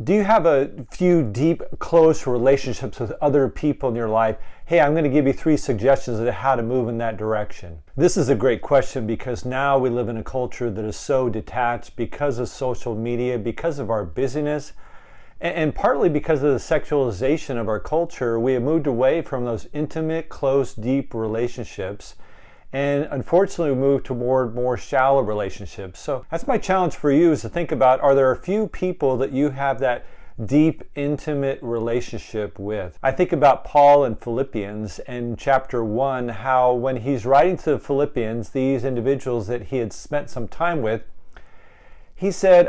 Do you have a few deep, close relationships with other people in your life? Hey, I'm going to give you 3 suggestions of how to move in that direction. This is a great question because now we live in a culture that is so detached because of social media, because of our busyness, and partly because of the sexualization of our culture. We have moved away from those intimate, close, deep relationships. And unfortunately, we move toward more shallow relationships. So that's my challenge for you, is to think about, are there a few people that you have that deep, intimate relationship with? I think about Paul in Philippians in chapter 1, how when he's writing to the Philippians, these individuals that he had spent some time with, he said,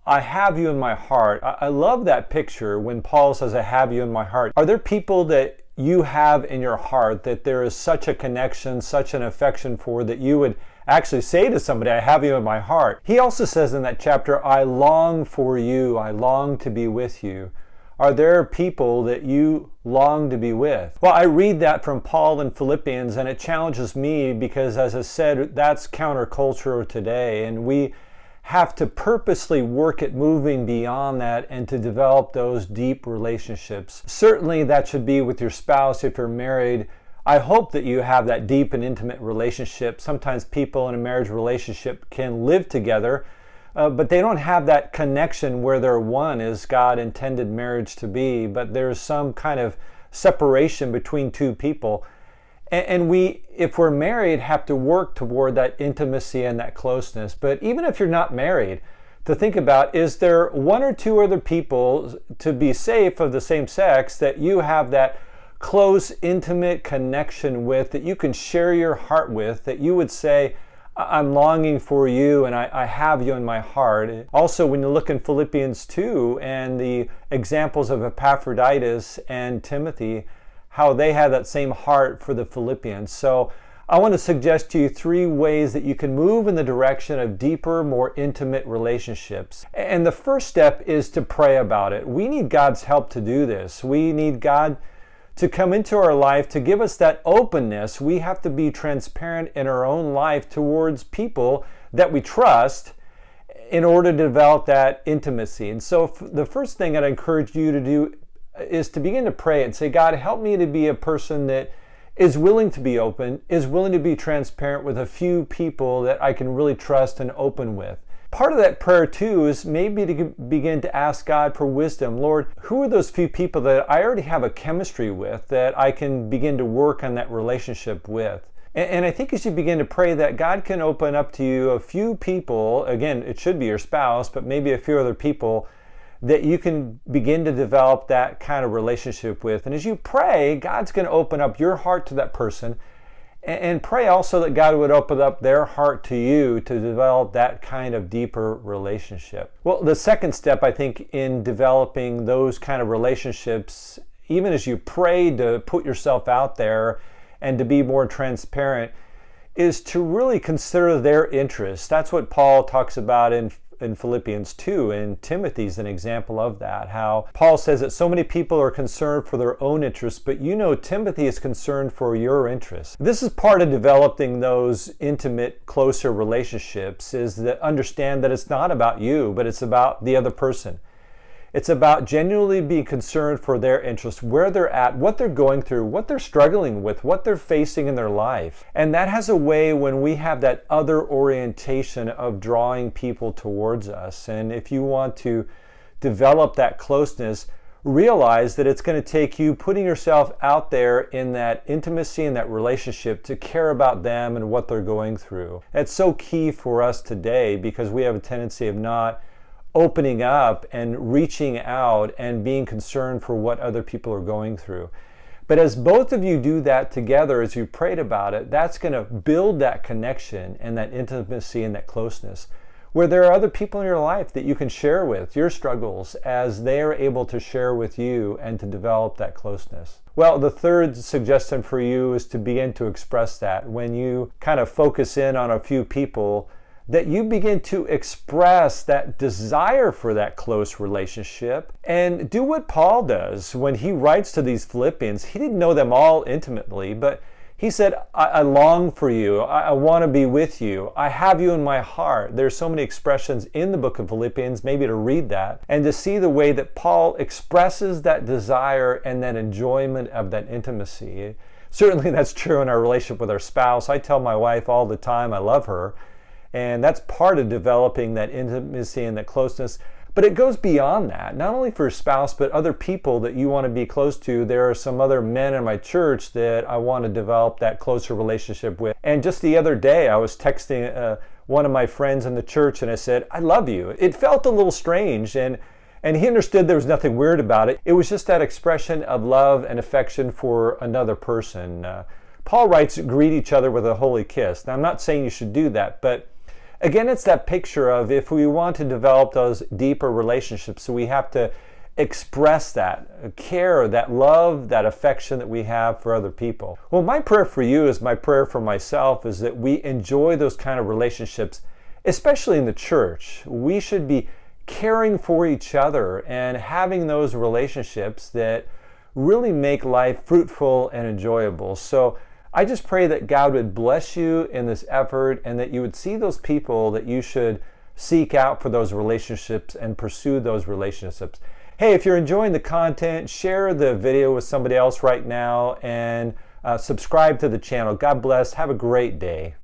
I have you in my heart. I love that picture when Paul says, I have you in my heart. Are there people that you have in your heart that there is such a connection, such an affection for, that you would actually say to somebody, I have you in my heart? He also says in that chapter, I long for you, I long to be with you. Are there people that you long to be with? Well, I read that from Paul in Philippians, and it challenges me because, as I said, that's counterculture today, and we have to purposely work at moving beyond that and to develop those deep relationships. Certainly that should be with your spouse if you're married. I hope that you have that deep and intimate relationship. Sometimes people in a marriage relationship can live together, but they don't have that connection where they're one as God intended marriage to be, but there's some kind of separation between two people. And we, if we're married, have to work toward that intimacy and that closeness. But even if you're not married, to think about, is there 1 or 2 other people, to be safe, of the same sex that you have that close, intimate connection with, that you can share your heart with, that you would say, I'm longing for you and I have you in my heart? Also, when you look in Philippians 2 and the examples of Epaphroditus and Timothy, how they had that same heart for the Philippians. So I want to suggest to you 3 ways that you can move in the direction of deeper, more intimate relationships. And the first step is to pray about it. We need God's help to do this. We need God to come into our life to give us that openness. We have to be transparent in our own life towards people that we trust in order to develop that intimacy. And so the first thing I'd encourage you to do is to begin to pray and say, God, help me to be a person that is willing to be open, is willing to be transparent with a few people that I can really trust and open with. Part of that prayer too is maybe to begin to ask God for wisdom. Lord, who are those few people that I already have a chemistry with that I can begin to work on that relationship with? And I think as you begin to pray that, God can open up to you a few people, again, it should be your spouse, but maybe a few other people that you can begin to develop that kind of relationship with. And as you pray, God's going to open up your heart to that person, and pray also that God would open up their heart to you to develop that kind of deeper relationship. Well, the second step, I think, in developing those kind of relationships, even as you pray to put yourself out there and to be more transparent, is to really consider their interests. That's what Paul talks about in Philippians 2, and Timothy's an example of that, how Paul says that so many people are concerned for their own interests, but Timothy is concerned for your interests. This is part of developing those intimate, closer relationships, is to understand that it's not about you, but it's about the other person. It's about genuinely being concerned for their interests, where they're at, what they're going through, what they're struggling with, what they're facing in their life. And that has a way, when we have that other orientation, of drawing people towards us. And if you want to develop that closeness, realize that it's going to take you putting yourself out there in that intimacy and that relationship to care about them and what they're going through. That's so key for us today, because we have a tendency of not opening up and reaching out and being concerned for what other people are going through. But as both of you do that together, as you prayed about it, that's going to build that connection and that intimacy and that closeness, where there are other people in your life that you can share with your struggles as they are able to share with you, and to develop that closeness. Well, the third suggestion for you is to begin to express that. When you kind of focus in on a few people, that you begin to express that desire for that close relationship, and do what Paul does when he writes to these Philippians. He didn't know them all intimately, but He said, I long for you. I want to be with you. I have you in my heart. There's so many expressions in the book of Philippians, maybe to read that and to see the way that Paul expresses that desire and that enjoyment of that intimacy. Certainly that's true in our relationship with our spouse. I tell my wife all the time I love her, and that's part of developing that intimacy and that closeness. But it goes beyond that, not only for your spouse, but other people that you want to be close to. There are some other men in my church that I want to develop that closer relationship with. And just the other day, I was texting one of my friends in the church and I said, I love you. It felt a little strange, and he understood there was nothing weird about it. It was just that expression of love and affection for another person. Paul writes, greet each other with a holy kiss. Now, I'm not saying you should do that, but again, it's that picture of if we want to develop those deeper relationships, so we have to express that care, that love, that affection that we have for other people. Well, my prayer for you is my prayer for myself is that we enjoy those kind of relationships, especially in the church. We should be caring for each other and having those relationships that really make life fruitful and enjoyable. So I just pray that God would bless you in this effort and that you would see those people that you should seek out for those relationships and pursue those relationships. Hey, if you're enjoying the content, share the video with somebody else right now and subscribe to the channel. God bless. Have a great day.